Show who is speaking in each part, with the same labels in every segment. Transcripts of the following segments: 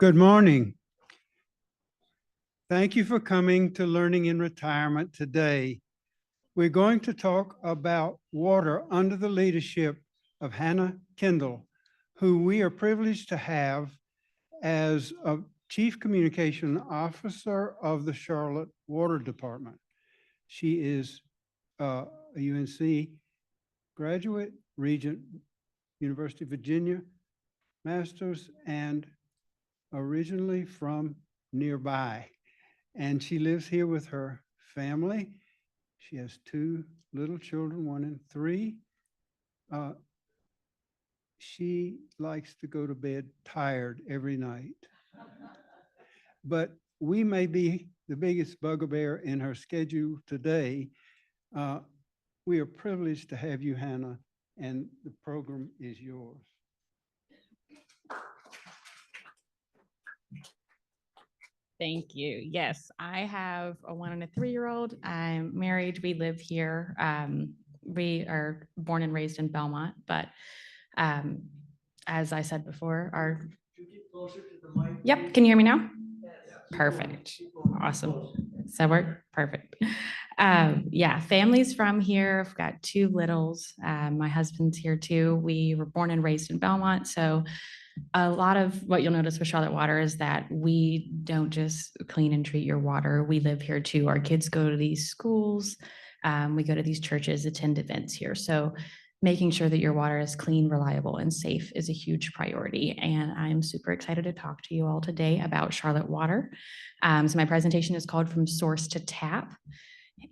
Speaker 1: Good morning. Thank you for coming to Learning in Retirement today. We're going to talk about water under the leadership of Hannah Kendall, who we are privileged to have as a Chief Communication Officer of the Charlotte Water Department. She is a UNC graduate, Regent, University of Virginia, master's, and originally from nearby. And she lives here with her family. She has two little children, 1 and 3. She likes to go to bed tired every night. But we may be the biggest bugbear in her schedule today. We are privileged to have you, Hannah, and the program is yours.
Speaker 2: Thank you. Yes, I have a 1 and a 3-year-old. I'm married. We live here. We are born and raised in Belmont, but as I said before, Yep, can you hear me now? Perfect. Awesome. Does that work? Perfect. Yeah, family's from here. I've got 2 littles. My husband's here too. We were born and raised in Belmont, so a lot of what you'll notice with Charlotte Water is that we don't just clean and treat your water. We live here too. Our kids go to these schools. We go to these churches, attend events here. So making sure that your water is clean, reliable, and safe is a huge priority. And I'm super excited to talk to you all today about Charlotte Water. So my presentation is called From Source to Tap,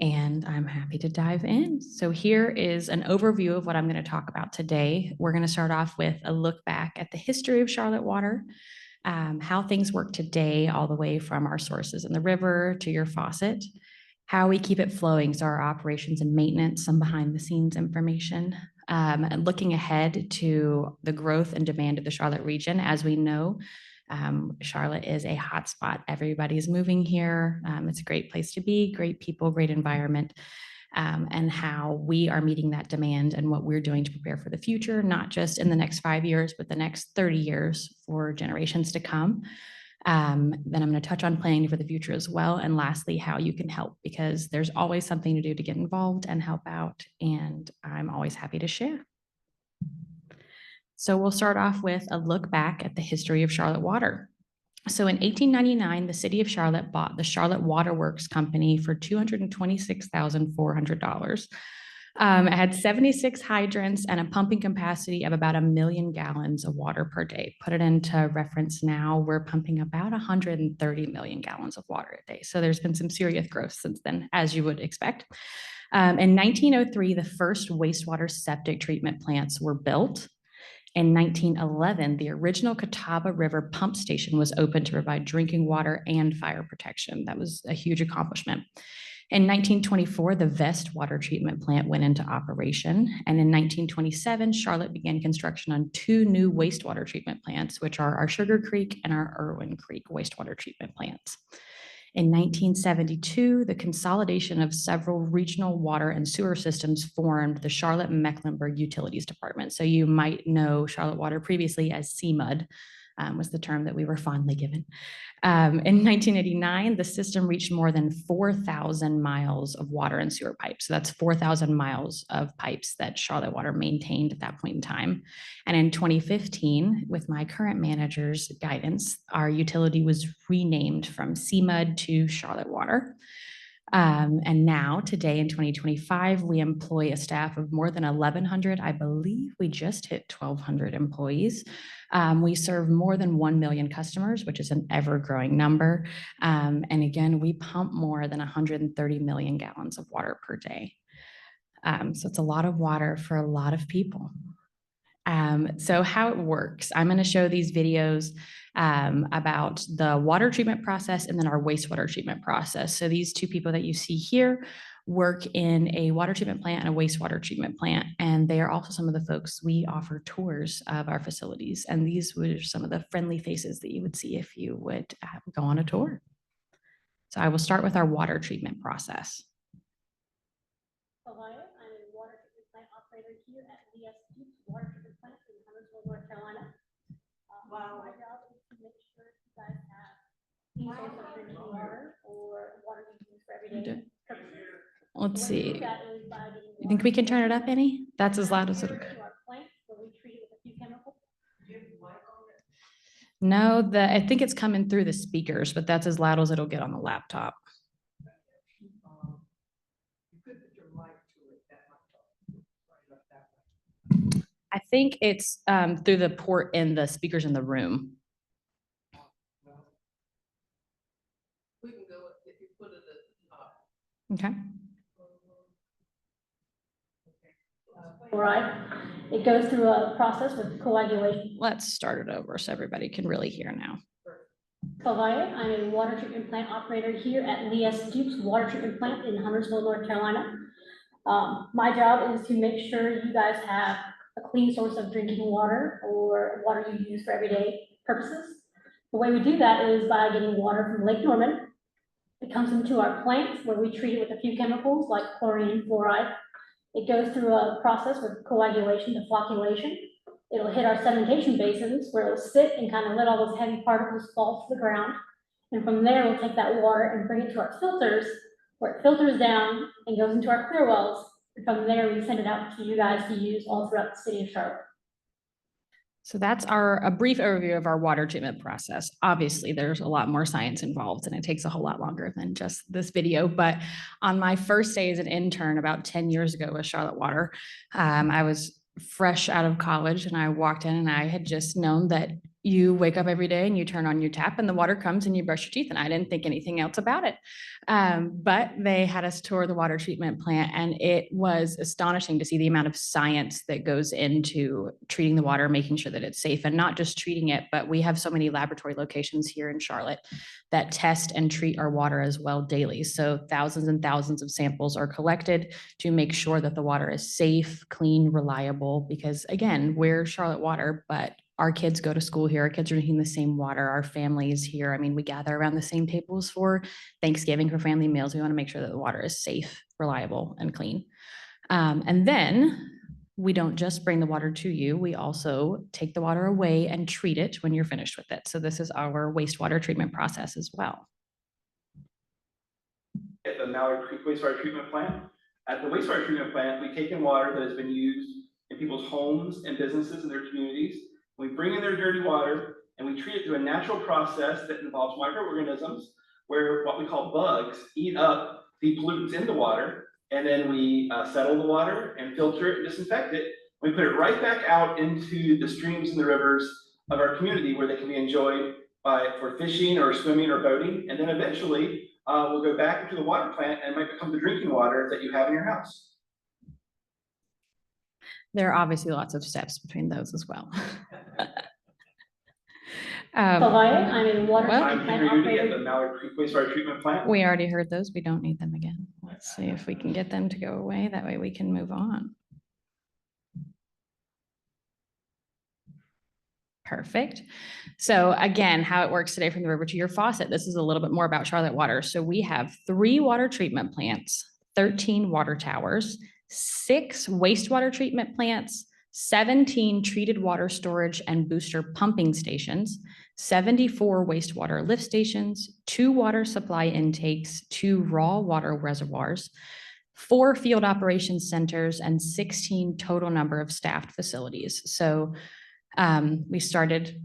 Speaker 2: and I'm happy to dive in. So here is an overview of what I'm going to talk about today. We're going to start off with a look back at the history of Charlotte Water, how things work today, all the way from our sources in the river to your faucet, how we keep it flowing, so our operations and maintenance, some behind the scenes information, and looking ahead to the growth and demand of the Charlotte region. As we know, Charlotte is a hotspot. Everybody's moving here. It's a great place to be, great people, great environment, and how we are meeting that demand and what we're doing to prepare for the future, not just in the next 5 years, but the next 30 years for generations to come. Then I'm going to touch on planning for the future as well. And lastly, how you can help, because there's always something to do to get involved and help out. And I'm always happy to share. So we'll start off with a look back at the history of Charlotte Water. So in 1899, the city of Charlotte bought the Charlotte Water Works Company for $226,400. It had 76 hydrants and a pumping capacity of about 1 million gallons of water per day. Put it into reference now, we're pumping about 130 million gallons of water a day. So there's been some serious growth since then, as you would expect. In 1903, the first wastewater septic treatment plants were built. In 1911, the original Catawba River pump station was opened to provide drinking water and fire protection. That was a huge accomplishment. In 1924, the Vest water treatment plant went into operation. And in 1927, Charlotte began construction on 2 new wastewater treatment plants, which are our Sugar Creek and our Irwin Creek wastewater treatment plants. In 1972, the consolidation of several regional water and sewer systems formed the Charlotte-Mecklenburg Utilities Department. So you might know Charlotte Water previously as CMUD, was the term that we were fondly given. In 1989, the system reached more than 4,000 miles of water and sewer pipes. So that's 4,000 miles of pipes that Charlotte Water maintained at that point in time. And in 2015, with my current manager's guidance, our utility was renamed from CMUD to Charlotte Water. And now, today in 2025, we employ a staff of more than 1,100. I believe we just hit 1,200 employees. We serve more than 1 million customers, which is an ever-growing number. And again, we pump more than 130 million gallons of water per day. So it's a lot of water for a lot of people. So how it works, I'm going to show these videos about the water treatment process and then our wastewater treatment process. So these 2 people that you see here work in a water treatment plant and a wastewater treatment plant, and they are also some of the folks we offer tours of our facilities. And these were some of the friendly faces that you would see if you would go on a tour. So I will start with our water treatment process.
Speaker 3: Hello, I'm a water treatment plant operator here at LIR Water Treatment Plant in Huntersville, North Carolina. My job is to make sure you guys have clean source of drinking water or water you use for everyday purposes.
Speaker 2: Let's
Speaker 3: The way we do
Speaker 2: see.
Speaker 3: that is by getting
Speaker 2: You think we can turn it up any? That's as loud as it'll
Speaker 3: water
Speaker 2: go.
Speaker 3: to our plants where we treat it with a few chemicals.
Speaker 2: No, I think it's coming through the speakers, but that's as loud as it'll get on the laptop. I think it's through the port in the speakers in the room.
Speaker 4: We can go if you put it at the top.
Speaker 2: Okay.
Speaker 3: Right. It goes through a process with coagulation.
Speaker 2: Let's start it over so everybody can really hear now.
Speaker 3: Kalaya, I'm a water treatment plant operator here at LIR Duke's Water Treatment Plant in Huntersville, North Carolina. My job is to make sure you guys have a clean source of drinking water or water you use for everyday purposes. The way we do that is by getting water from Lake Norman. It comes into our plants where we treat it with a few chemicals like chlorine and fluoride. It goes through a process with coagulation to flocculation. It'll hit our sedimentation basins where it'll sit and kind of let all those heavy particles fall to the ground. And from there, we'll take that water and bring it to our filters, where it filters down and goes into our clear wells. And from there, we send it out to you guys to use all throughout the city of Charlotte.
Speaker 2: So that's a brief overview of our water treatment process. Obviously, there's a lot more science involved and it takes a whole lot longer than just this video. But on my first day as an intern about 10 years ago with Charlotte Water, I was fresh out of college and I walked in and I had just known that you wake up every day and you turn on your tap and the water comes and you brush your teeth. And I didn't think anything else about it. But they had us tour the water treatment plant and it was astonishing to see the amount of science that goes into treating the water, making sure that it's safe and not just treating it, but we have so many laboratory locations here in Charlotte that test and treat our water as well daily. So thousands and thousands of samples are collected to make sure that the water is safe, clean, reliable, because again, we're Charlotte Water, but our kids go to school here. Our kids are drinking the same water. Our families here. I mean, we gather around the same tables for Thanksgiving, for family meals. We want to make sure that the water is safe, reliable, and clean. And then we don't just bring the water to you. We also take the water away and treat it when you're finished with it. So this is our wastewater treatment process as well.
Speaker 5: At the Mallard Creek Wastewater Treatment Plant. At the wastewater treatment plant, we take in water that has been used in people's homes and businesses in their communities. We bring in their dirty water and we treat it through a natural process that involves microorganisms where what we call bugs eat up the pollutants in the water. And then we settle the water and filter it and disinfect it. We put it right back out into the streams and the rivers of our community where they can be enjoyed for fishing or swimming or boating. And then eventually we'll go back into the water plant and it might become the drinking water that you have in your house.
Speaker 2: There are obviously lots of steps between those as well.
Speaker 3: Kalaya, I'm a water
Speaker 2: well,
Speaker 3: treatment
Speaker 5: I'm
Speaker 3: plant
Speaker 5: Henry Udy at
Speaker 3: operator.
Speaker 5: the Mallard Creek Wastewater Treatment Plant.
Speaker 2: We already heard those. We don't need them again. Let's see if we can get them to go away. That way we can move on. Perfect. So again, how it works today from the river to your faucet. This is a little bit more about Charlotte Water. So we have 3 water treatment plants, 13 water towers, 6 wastewater treatment plants, 17 treated water storage and booster pumping stations, 74 wastewater lift stations, 2 water supply intakes, 2 raw water reservoirs, 4 field operations centers, and 16 total number of staffed facilities. So we started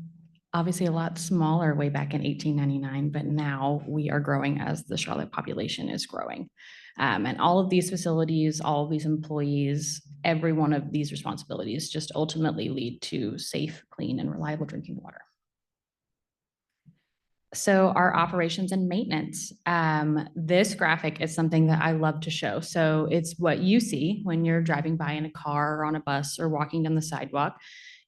Speaker 2: obviously a lot smaller way back in 1899, but now we are growing as the Charlotte population is growing. And all of these facilities, all of these employees, every one of these responsibilities just ultimately lead to safe, clean, and reliable drinking water. So our operations and maintenance, this graphic is something that I love to show. So it's what you see when you're driving by in a car or on a bus or walking down the sidewalk.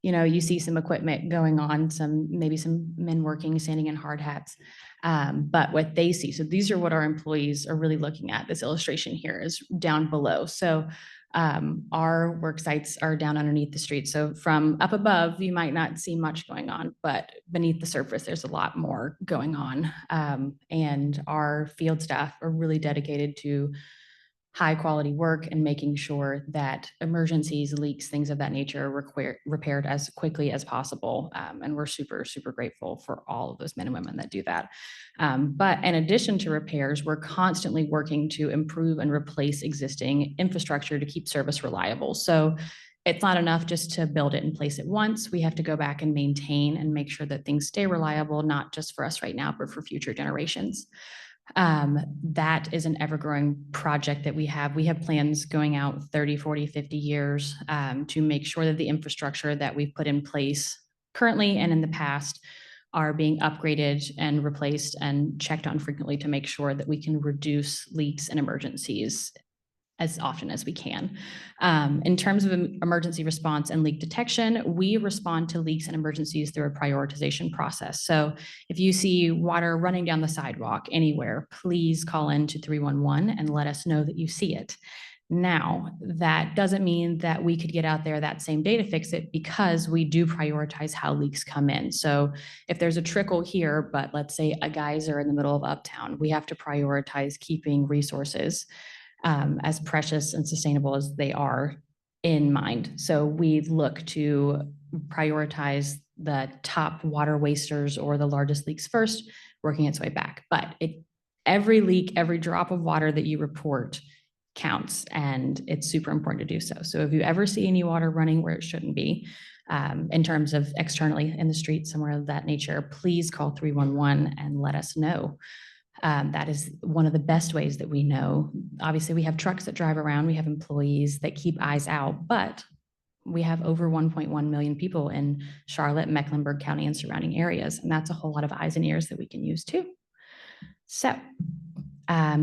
Speaker 2: You know, you see some equipment going on, maybe some men working, standing in hard hats, but what they see. So these are what our employees are really looking at. This illustration here is down below. So our work sites are down underneath the street. So from up above, you might not see much going on, but beneath the surface, there's a lot more going on. And our field staff are really dedicated to high quality work and making sure that emergencies, leaks, things of that nature are repaired as quickly as possible. And we're super, super grateful for all of those men and women that do that. But in addition to repairs, we're constantly working to improve and replace existing infrastructure to keep service reliable. So it's not enough just to build it and place it once. We have to go back and maintain and make sure that things stay reliable, not just for us right now, but for future generations. That is an ever-growing project that we have. We have plans going out 30, 40, 50 years to make sure that the infrastructure that we've put in place currently and in the past are being upgraded and replaced and checked on frequently to make sure that we can reduce leaks and emergencies as often as we can. In terms of emergency response and leak detection, we respond to leaks and emergencies through a prioritization process. So if you see water running down the sidewalk anywhere, please call in to 311 and let us know that you see it. Now, that doesn't mean that we could get out there that same day to fix it, because we do prioritize how leaks come in. So if there's a trickle here, but let's say a geyser in the middle of Uptown, we have to prioritize keeping resources as precious and sustainable as they are in mind. So we look to prioritize the top water wasters or the largest leaks first, working its way back. But every leak, every drop of water that you report counts, and it's super important to do so. So if you ever see any water running where it shouldn't be, in terms of externally in the street, somewhere of that nature, please call 311 and let us know. That is one of the best ways that we know. Obviously, we have trucks that drive around, we have employees that keep eyes out, but we have over 1.1 million people in Charlotte, Mecklenburg County, and surrounding areas, and that's a whole lot of eyes and ears that we can use too. So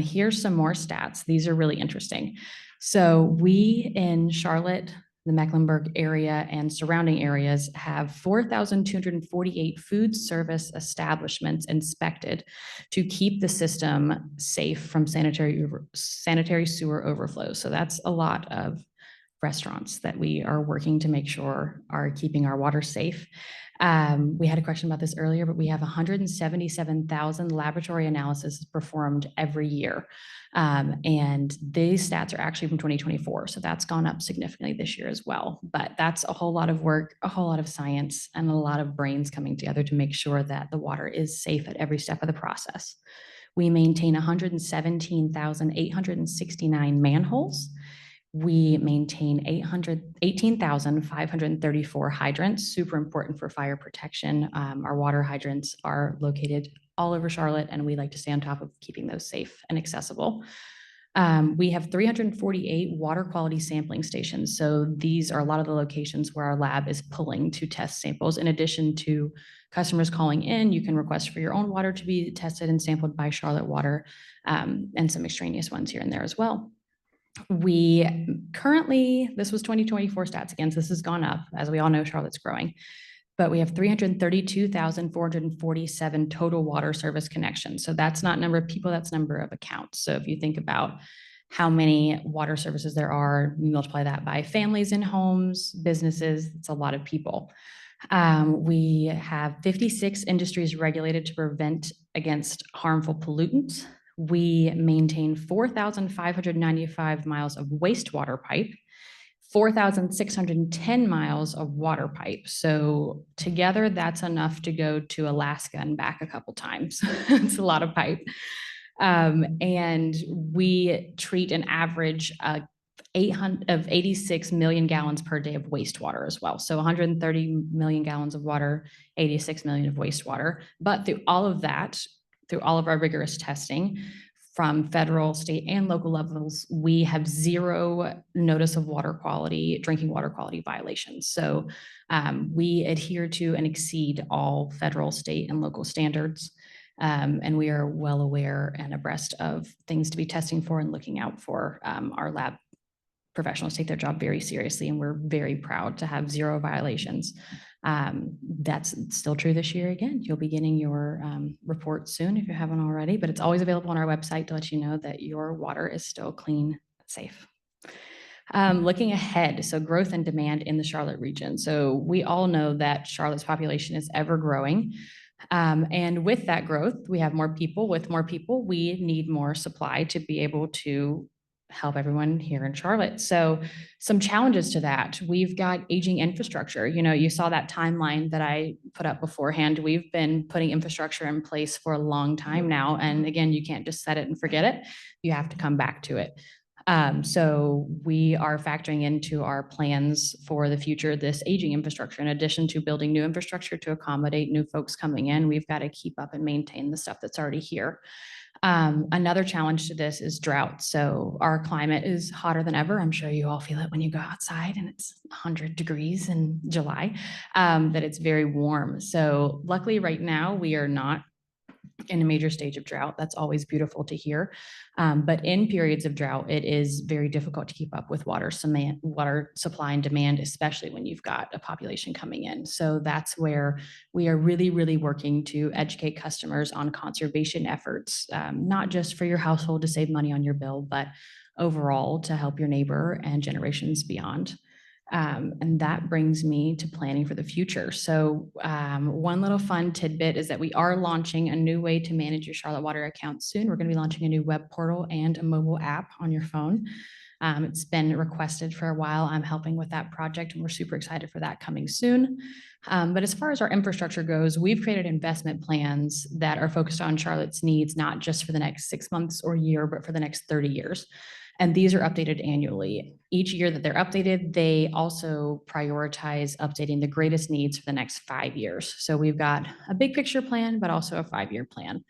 Speaker 2: here's some more stats. These are really interesting. So we in Charlotte, the Mecklenburg area and surrounding areas have 4,248 food service establishments inspected to keep the system safe from sanitary sewer overflows. So that's a lot of restaurants that we are working to make sure are keeping our water safe. We had a question about this earlier, but we have 177,000 laboratory analyses performed every year. And these stats are actually from 2024. So that's gone up significantly this year as well. But that's a whole lot of work, a whole lot of science, and a lot of brains coming together to make sure that the water is safe at every step of the process. We maintain 117,869 manholes. We maintain 18,534 hydrants, super important for fire protection. Our water hydrants are located all over Charlotte, and we like to stay on top of keeping those safe and accessible. We have 348 water quality sampling stations. So these are a lot of the locations where our lab is pulling to test samples. In addition to customers calling in, you can request for your own water to be tested and sampled by Charlotte Water, and some extraneous ones here and there as well. We currently, this was 2024 stats again, so this has gone up. As we all know, Charlotte's growing. But we have 332,447 total water service connections. So that's not number of people, that's number of accounts. So if you think about how many water services there are, you multiply that by families in homes, businesses, it's a lot of people. We have 56 industries regulated to prevent against harmful pollutants. We maintain 4,595 miles of wastewater pipe, 4,610 miles of water pipe. So together, that's enough to go to Alaska and back a couple times. It's a lot of pipe. And we treat an average of 86 million gallons per day of wastewater as well. So 130 million gallons of water, 86 million of wastewater. But through all of that, through all of our rigorous testing from federal, state, and local levels, we have zero notice of water quality, drinking water quality violations. So we adhere to and exceed all federal, state, and local standards. And we are well aware and abreast of things to be testing for and looking out for. Our lab professionals take their job very seriously, and we're very proud to have zero violations. That's still true this year. Again, you'll be getting your report soon if you haven't already, but it's always available on our website to let you know that your water is still clean and safe. Looking ahead, so growth and demand in the Charlotte region. So we all know that Charlotte's population is ever growing. And with that growth, we have more people. With more people, we need more supply to be able to help everyone here in Charlotte. So some challenges to that. We've got aging infrastructure. You know, you saw that timeline that I put up beforehand. We've been putting infrastructure in place for a long time now. And again, you can't just set it and forget it. You have to come back to it. So we are factoring into our plans for the future, this aging infrastructure. In addition to building new infrastructure to accommodate new folks coming in, we've got to keep up and maintain the stuff that's already here. Another challenge to this is drought. So our climate is hotter than ever. I'm sure you all feel it when you go outside and it's 100 degrees in July, that it's very warm. So luckily right now we are not in a major stage of drought. That's always beautiful to hear. But in periods of drought, it is very difficult to keep up with water supply and demand, especially when you've got a population coming in. So that's where we are really, really working to educate customers on conservation efforts, not just for your household to save money on your bill, but overall to help your neighbor and generations beyond. And that brings me to planning for the future. So one little fun tidbit is that we are launching a new way to manage your Charlotte Water account soon. We're going to be launching a new web portal and a mobile app on your phone. It's been requested for a while. I'm helping with that project and we're super excited for that coming soon. But as far as our infrastructure goes, we've created investment plans that are focused on Charlotte's needs, not just for the next 6 months or year, but for the next 30 years. And these are updated annually. Each year that they're updated, they also prioritize updating the greatest needs for the next 5 years. So we've got a big picture plan, but also a 5-year plan.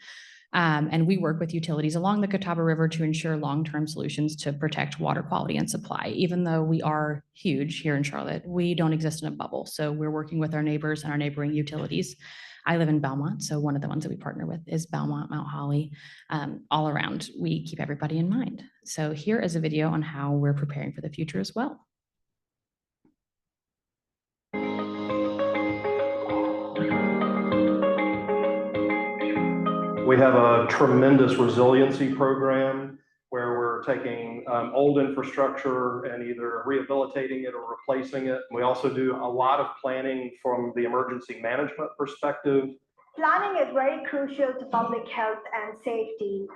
Speaker 2: And we work with utilities along the Catawba River to ensure long-term solutions to protect water quality and supply. Even though we are huge here in Charlotte, we don't exist in a bubble. So we're working with our neighbors and our neighboring utilities. I live in Belmont, so one of the ones that we partner with is Belmont, Mount Holly. All around, we keep everybody in mind. So here is a video on how we're preparing for the future as well.
Speaker 6: We have a tremendous resiliency program where we're taking old infrastructure and either rehabilitating it or replacing it. We also do a lot of planning from the emergency management perspective.
Speaker 7: Planning is very crucial to public health and safety.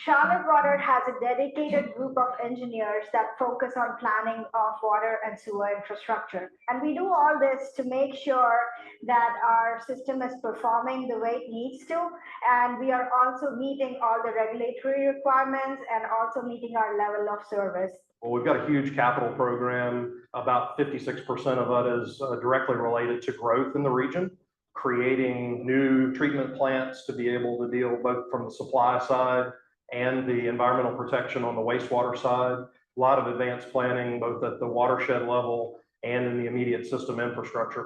Speaker 7: Charlotte Water has a dedicated group of engineers that focus on planning of water and sewer infrastructure. And we do all this to make sure that our system is performing the way it needs to. And we are also meeting all the regulatory requirements and also meeting our level of service.
Speaker 6: Well, we've got a huge capital program. About 56% of it is directly related to growth in the region, creating new treatment plants to be able to deal both from the supply side and the environmental protection on the wastewater side. A lot of advanced planning, both at the watershed level and in the immediate system infrastructure.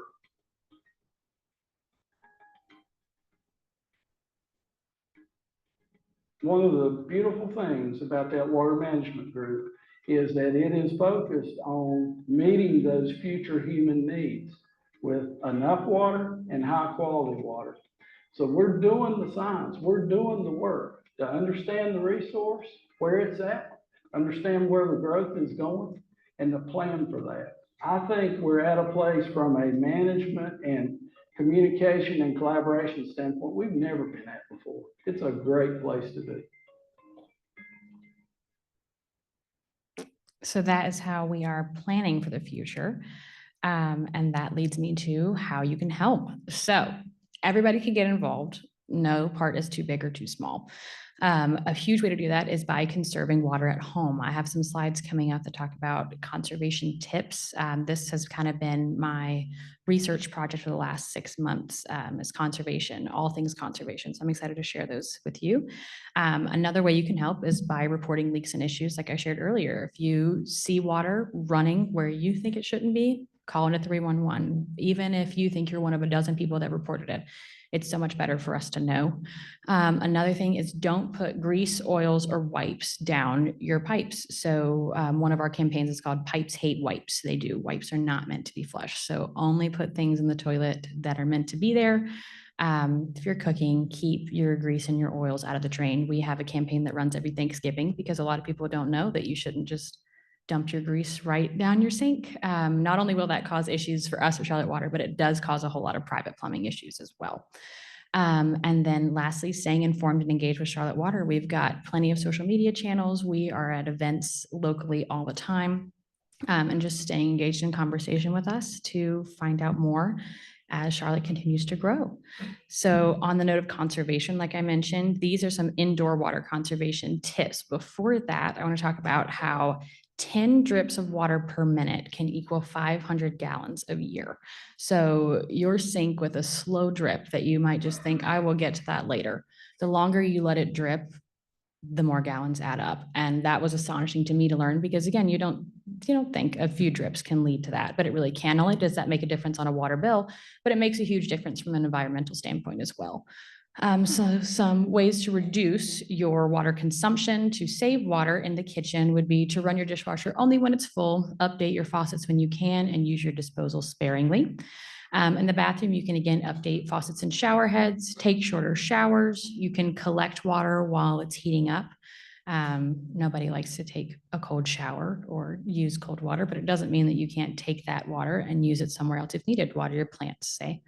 Speaker 8: One of the beautiful things about that water management group is that it is focused on meeting those future human needs with enough water and high quality water. So we're doing the science, we're doing the work to understand the resource, where it's at, understand where the growth is going, and to plan for that. I think we're at a place from a management and communication and collaboration standpoint we've never been at before. It's a great place to be.
Speaker 2: So that is how we are planning for the future. And that leads me to how you can help. So everybody can get involved. No part is too big or too small. A huge way to do that is by conserving water at home. I have some slides coming up that talk about conservation tips. This has kind of been my research project for the last 6 months, is conservation, all things conservation. So I'm excited to share those with you. Another way you can help is by reporting leaks and issues like I shared earlier. If you see water running where you think it shouldn't be, call into 311. Even if you think you're one of a dozen people that reported it, it's so much better for us to know. Another thing is don't put grease, oils, or wipes down your pipes. So one of our campaigns is called Pipes Hate Wipes. They do. Wipes are not meant to be flushed. So only put things in the toilet that are meant to be there. If you're cooking, keep your grease and your oils out of the drain. We have a campaign that runs every Thanksgiving because a lot of people don't know that you shouldn't just dump your grease right down your sink. Not only will that cause issues for us at Charlotte Water, but it does cause a whole lot of private plumbing issues as well. And then lastly, staying informed and engaged with Charlotte Water. We've got plenty of social media channels. We are at events locally all the time. And just staying engaged in conversation with us to find out more as Charlotte continues to grow. So on the note of conservation, like I mentioned, these are some indoor water conservation tips. Before that, I want to talk about how 10 drips of water per minute can equal 500 gallons a year. So your sink with a slow drip that you might just think, I will get to that later. The longer you let it drip, the more gallons add up. And that was astonishing to me to learn, because again, you don't think a few drips can lead to that, but it really can. Not only does that make a difference on a water bill, but it makes a huge difference from an environmental standpoint as well. So some ways to reduce your water consumption to save water in the kitchen would be to run your dishwasher only when it's full, update your faucets when you can, and use your disposal sparingly. In the bathroom, you can again update faucets and shower heads, take shorter showers. You can collect water while it's heating up. Nobody likes to take a cold shower or use cold water, but it doesn't mean that you can't take that water and use it somewhere else if needed. Water your plants, say.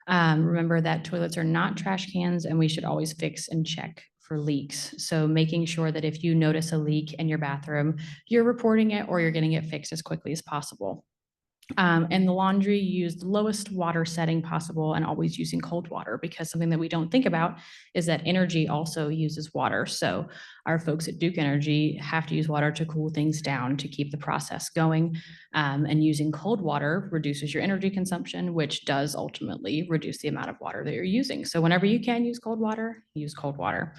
Speaker 2: Remember that toilets are not trash cans, and we should always fix and check for leaks. So making sure that if you notice a leak in your bathroom, you're reporting it or you're getting it fixed as quickly as possible. And the laundry, use the lowest water setting possible and always using cold water, because something that we don't think about is that energy also uses water. So our folks at Duke Energy have to use water to cool things down to keep the process going. And using cold water reduces your energy consumption, which does ultimately reduce the amount of water that you're using. So whenever you can use cold water, use cold water.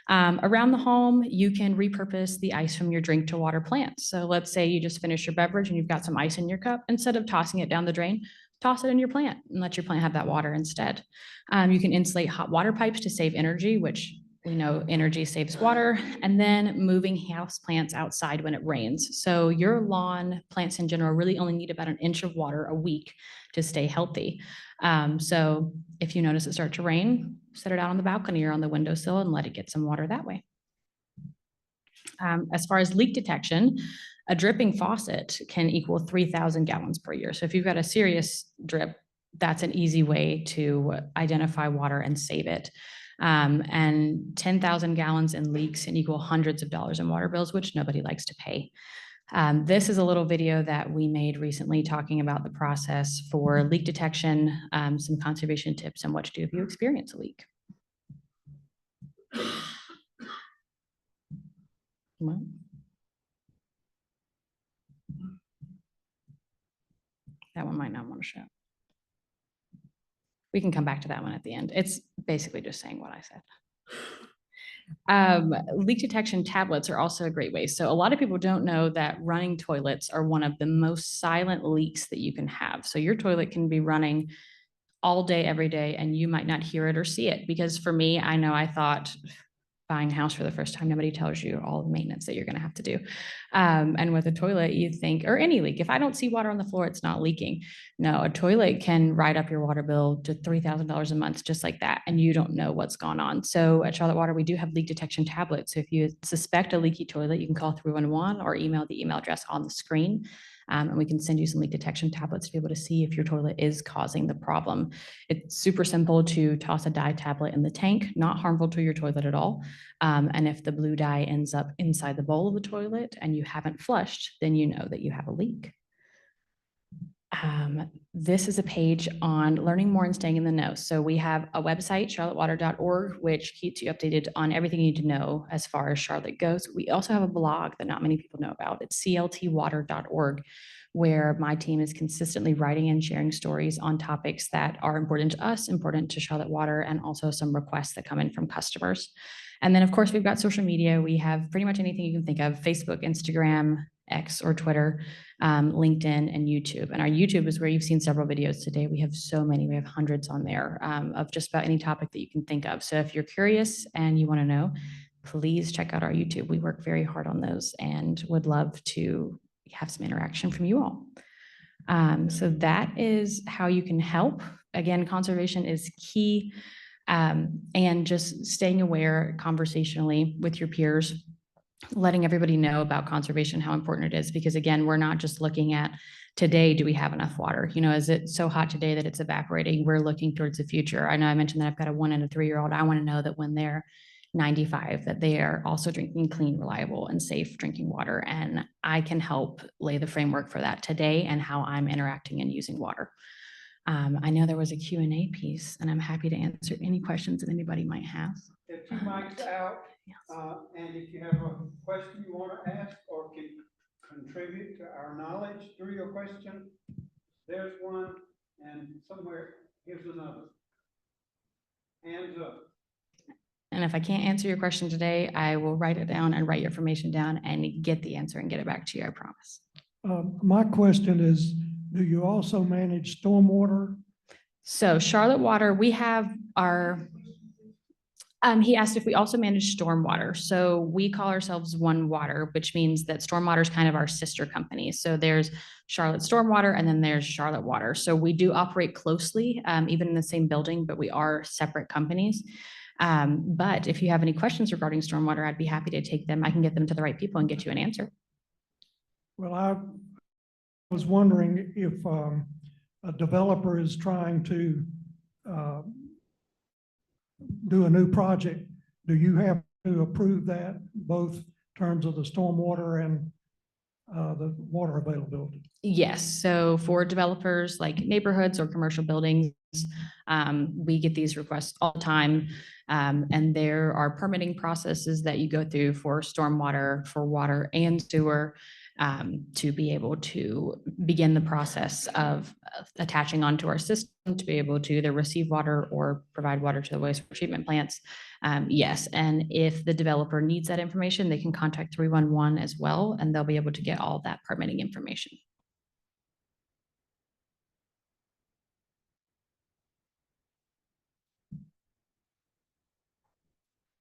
Speaker 2: Around the home, you can repurpose the ice from your drink to water plants. So let's say you just finished your beverage and you've got some ice in your cup. Instead of tossing it down the drain, toss it in your plant and let your plant have that water instead. You can insulate hot water pipes to save energy, which we know energy saves water, and then moving house plants outside when it rains. So your lawn plants in general really only need about 1 inch of water a week to stay healthy. So if you notice it start to rain, set it out on the balcony or on the windowsill and let it get some water that way. As far as leak detection, a dripping faucet can equal 3,000 gallons per year. So if you've got a serious drip, that's an easy way to identify water and save it. And 10,000 gallons in leaks can equal hundreds of dollars in water bills, which nobody likes to pay. This is a little video that we made recently talking about the process for leak detection, some conservation tips, and what to do if you experience a leak. Well, that one might not want to show. We can come back to that one at the end. It's basically just saying what I said. Leak detection tablets are also a great way. So a lot of people don't know that running toilets are one of the most silent leaks that you can have. So your toilet can be running all day, every day, and you might not hear it or see it. Because for me, I know I thought buying a house for the first time, nobody tells you all the maintenance that you're going to have to do. And with a toilet, you think, or any leak, if I don't see water on the floor, it's not leaking. No, a toilet can ride up your water bill to $3,000 a month, just like that. And you don't know what's gone on. So at Charlotte Water, we do have leak detection tablets. So if you suspect a leaky toilet, you can call 311 or email the email address on the screen. And we can send you some leak detection tablets to be able to see if your toilet is causing the problem. It's super simple to toss a dye tablet in the tank, not harmful to your toilet at all. And if the blue dye ends up inside the bowl of the toilet and you haven't flushed, then you know that you have a leak. This is a page on learning more and staying in the know. So we have a website, charlottewater.org, which keeps you updated on everything you need to know as far as Charlotte goes. We also have a blog that not many people know about. It's cltwater.org, where my team is consistently writing and sharing stories on topics that are important to us, important to Charlotte Water, and also some requests that come in from customers. And then, of course, we've got social media. We have pretty much anything you can think of: Facebook, Instagram, X or Twitter, LinkedIn, and YouTube. And our YouTube is where you've seen several videos today. We have so many, we have hundreds on there of just about any topic that you can think of. So if you're curious and you want to know, please check out our YouTube. We work very hard on those and would love to have some interaction from you all. So that is how you can help. Again, conservation is key, and just staying aware conversationally with your peers letting everybody know about conservation, how important it is, because again, we're not just looking at today, do we have enough water? You know, is it so hot today that it's evaporating? We're looking towards the future. I know I mentioned that I've got a 1 and a 3-year-old. I want to know that when they're 95, that they are also drinking clean, reliable, and safe drinking water. And I can help lay the framework for that today and how I'm interacting and using water. I know there was a Q&A piece, and I'm happy to answer any questions that anybody might have.
Speaker 1: There are 2 mics out, and if you have a question you want to ask or can contribute to our knowledge through your question, there's one, and somewhere, here's another. Hands up.
Speaker 2: And if I can't answer your question today, I will write it down and write your information down and get the answer and get it back to you, I promise.
Speaker 9: My question is, do you also manage stormwater?
Speaker 2: So Charlotte Water, we have our, he asked if we also manage stormwater. So we call ourselves One Water, which means that stormwater is kind of our sister company. So there's Charlotte Stormwater and then there's Charlotte Water. So we do operate closely, even in the same building, but we are separate companies. But if you have any questions regarding stormwater, I'd be happy to take them. I can get them to the right people and get you an answer.
Speaker 9: Well, I was wondering if a developer is trying to do a new project, do you have to approve that, both in terms of the stormwater and the water availability?
Speaker 2: Yes. So for developers like neighborhoods or commercial buildings, we get these requests all the time. And there are permitting processes that you go through for stormwater, for water and sewer, to be able to begin the process of attaching onto our system to be able to either receive water or provide water to the wastewater treatment plants. Yes, and if the developer needs that information, they can contact 311 as well, and they'll be able to get all that permitting information.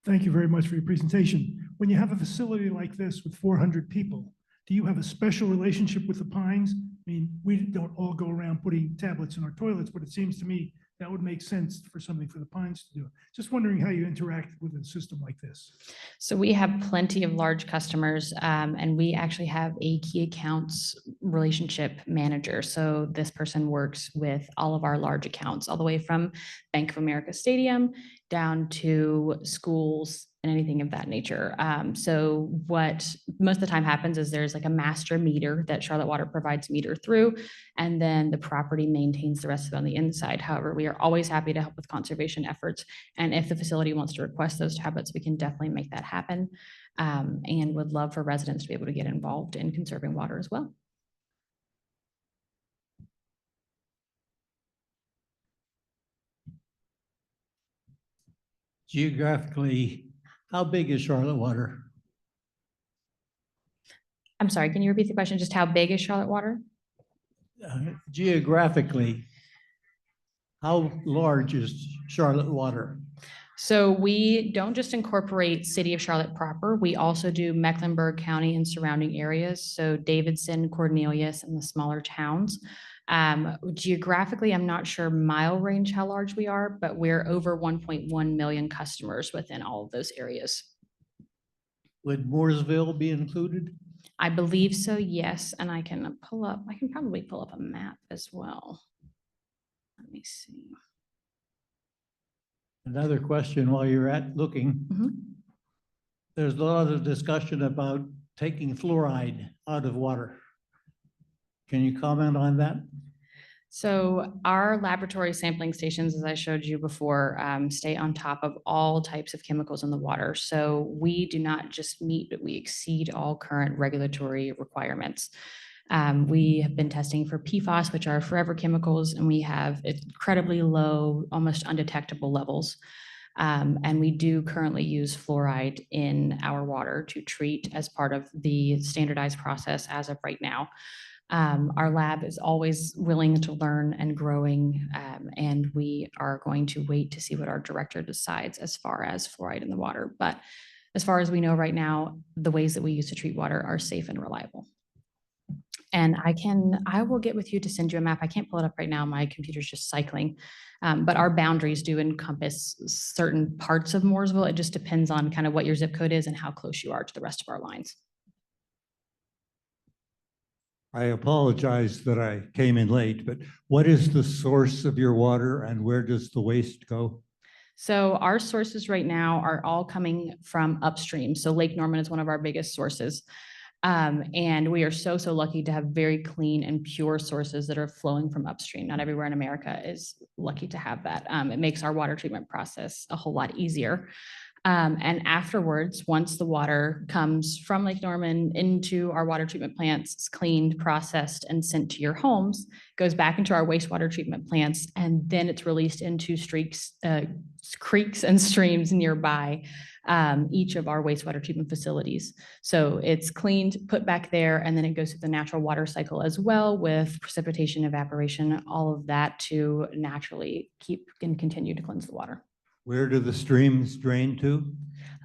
Speaker 10: Thank you very much for your presentation. When you have a facility like this with 400 people, do you have a special relationship with the Pines? I mean, we don't all go around putting tablets in our toilets, but it seems to me that would make sense for something for the Pines to do. Just wondering how you interact with a system like this.
Speaker 2: So we have plenty of large customers, and we actually have a key accounts relationship manager. So this person works with all of our large accounts, all the way from Bank of America Stadium down to schools and anything of that nature. So what most of the time happens is there's like a master meter that Charlotte Water provides meter through, and then the property maintains the rest of it on the inside. However, we are always happy to help with conservation efforts. And if the facility wants to request those tablets, we can definitely make that happen, and would love for residents to be able to get involved in conserving water as well.
Speaker 11: Geographically, how big is Charlotte Water?
Speaker 2: I'm sorry, can you repeat the question? Just how big is Charlotte Water?
Speaker 11: Geographically, how large is Charlotte Water?
Speaker 2: So we don't just incorporate City of Charlotte proper, we also do Mecklenburg County and surrounding areas. So Davidson, Cornelius, and the smaller towns. Geographically, I'm not sure mile range how large we are, but we're over 1.1 million customers within all of those areas.
Speaker 11: Would Mooresville be included?
Speaker 2: I believe so, yes. And I can probably pull up a map as well. Let me see.
Speaker 11: Another question while you're looking.
Speaker 2: Mm-hmm.
Speaker 11: There's a lot of discussion about taking fluoride out of water. Can you comment on that?
Speaker 2: So our laboratory sampling stations, as I showed you before, stay on top of all types of chemicals in the water. So we do not just meet, but we exceed all current regulatory requirements. We have been testing for PFAS, which are forever chemicals, and we have incredibly low, almost undetectable levels. And we do currently use fluoride in our water to treat as part of the standardized process as of right now. Our lab is always willing to learn and growing, and we are going to wait to see what our director decides as far as fluoride in the water. But as far as we know right now, the ways that we use to treat water are safe and reliable. And I will get with you to send you a map. I can't pull it up right now. My computer's just cycling. But our boundaries do encompass certain parts of Mooresville. It just depends on kind of what your zip code is and how close you are to the rest of our lines.
Speaker 11: I apologize that I came in late, but what is the source of your water and where does the waste go?
Speaker 2: So our sources right now are all coming from upstream. So Lake Norman is one of our biggest sources. And we are so lucky to have very clean and pure sources that are flowing from upstream. Not everywhere in America is lucky to have that. It makes our water treatment process a whole lot easier. And afterwards, once the water comes from Lake Norman into our water treatment plants, it's cleaned, processed, and sent to your homes, goes back into our wastewater treatment plants, and then it's released into creeks and streams nearby each of our wastewater treatment facilities. So it's cleaned, put back there, and then it goes through the natural water cycle as well with precipitation, evaporation, all of that to naturally keep and continue to cleanse the water.
Speaker 11: Where do the streams drain to?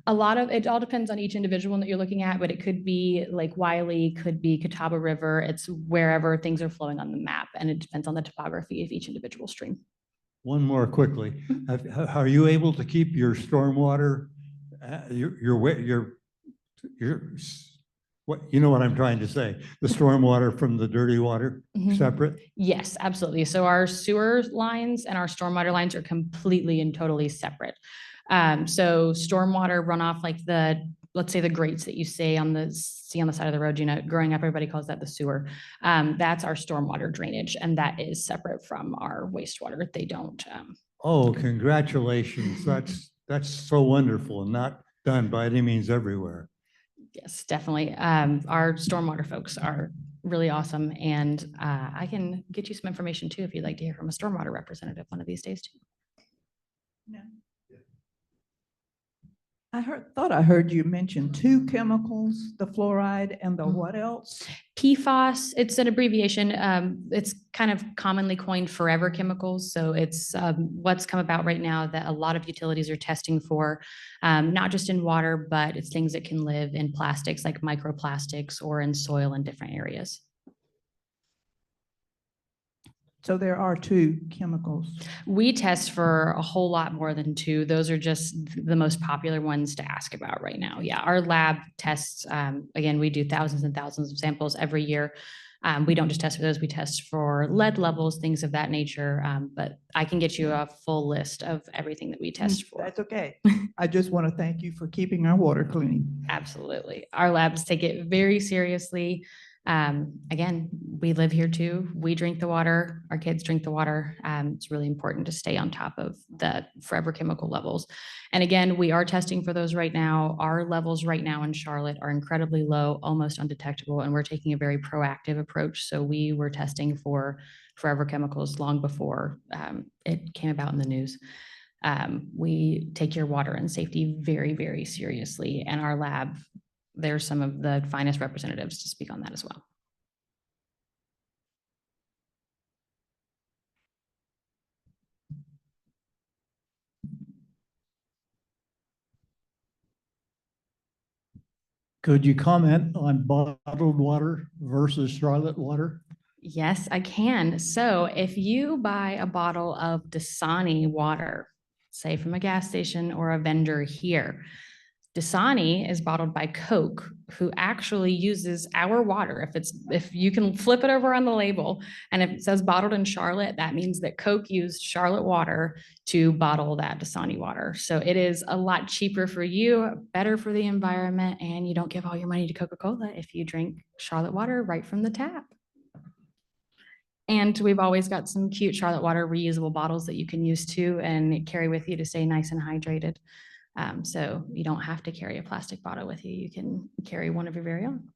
Speaker 2: It all depends on each individual one that you're looking at, but it could be Lake Wiley, could be Catawba River. It's wherever things are flowing on the map, and it depends on the topography of each individual stream.
Speaker 11: One more quickly. Are you able to keep your stormwater, what, you know what I'm trying to say? The stormwater from the dirty water separate?
Speaker 2: Yes, absolutely. So our sewer lines and our stormwater lines are completely and totally separate. So stormwater runoff, like let's say the grates that you see on the side of the road, growing up, everybody calls that the sewer. That's our stormwater drainage, and that is separate from our wastewater. They don't.
Speaker 11: Oh, congratulations. That's so wonderful and not done by any means everywhere.
Speaker 2: Yes, definitely. Our stormwater folks are really awesome, and I can get you some information too if you'd like to hear from a stormwater representative one of these days too.
Speaker 12: No. Thought I heard you mention two chemicals, the fluoride and the what else?
Speaker 2: PFAS, it's an abbreviation. It's kind of commonly coined forever chemicals. So it's what's come about right now that a lot of utilities are testing for, not just in water, but it's things that can live in plastics like microplastics or in soil in different areas.
Speaker 12: So there are two chemicals.
Speaker 2: We test for a whole lot more than two. Those are just the most popular ones to ask about right now. Yeah, our lab tests, again, we do thousands and thousands of samples every year. We don't just test for those, we test for lead levels, things of that nature. But I can get you a full list of everything that we test for.
Speaker 12: That's okay. I just want to thank you for keeping our water clean.
Speaker 2: Absolutely. Our labs take it very seriously. Again, we live here too. We drink the water, our kids drink the water. It's really important to stay on top of the forever chemical levels. And again, we are testing for those right now. Our levels right now in Charlotte are incredibly low, almost undetectable, and we're taking a very proactive approach. So we were testing for forever chemicals long before it came about in the news. We take your water and safety very, very seriously, and our lab, there's some of the finest representatives to speak on that as well.
Speaker 11: Could you comment on bottled water versus Charlotte water?
Speaker 2: Yes, I can. So if you buy a bottle of Dasani water, say from a gas station or a vendor here, Dasani is bottled by Coke, who actually uses our water. If you can flip it over on the label, and if it says bottled in Charlotte, that means that Coke used Charlotte water to bottle that Dasani water. So it is a lot cheaper for you, better for the environment, and you don't give all your money to Coca-Cola if you drink Charlotte water right from the tap. And we've always got some cute Charlotte water reusable bottles that you can use too and carry with you to stay nice and hydrated. So you don't have to carry a plastic bottle with you. You can carry one of your very own.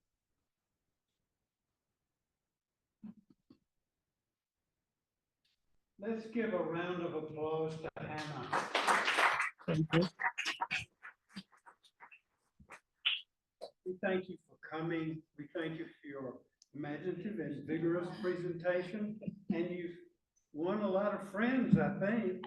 Speaker 1: Let's give a round of applause to Hannah.
Speaker 12: Thank you.
Speaker 1: We thank you for coming. We thank you for your imaginative and vigorous presentation. And you've won a lot of friends, I think.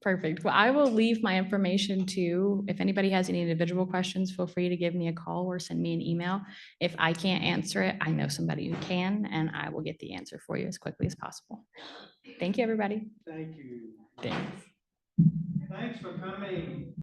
Speaker 2: Perfect. Well, I will leave my information too. If anybody has any individual questions, feel free to give me a call or send me an email. If I can't answer it, I know somebody who can, and I will get the answer for you as quickly as possible. Thank you, everybody.
Speaker 1: Thank you.
Speaker 2: Thanks.
Speaker 1: Thanks for coming.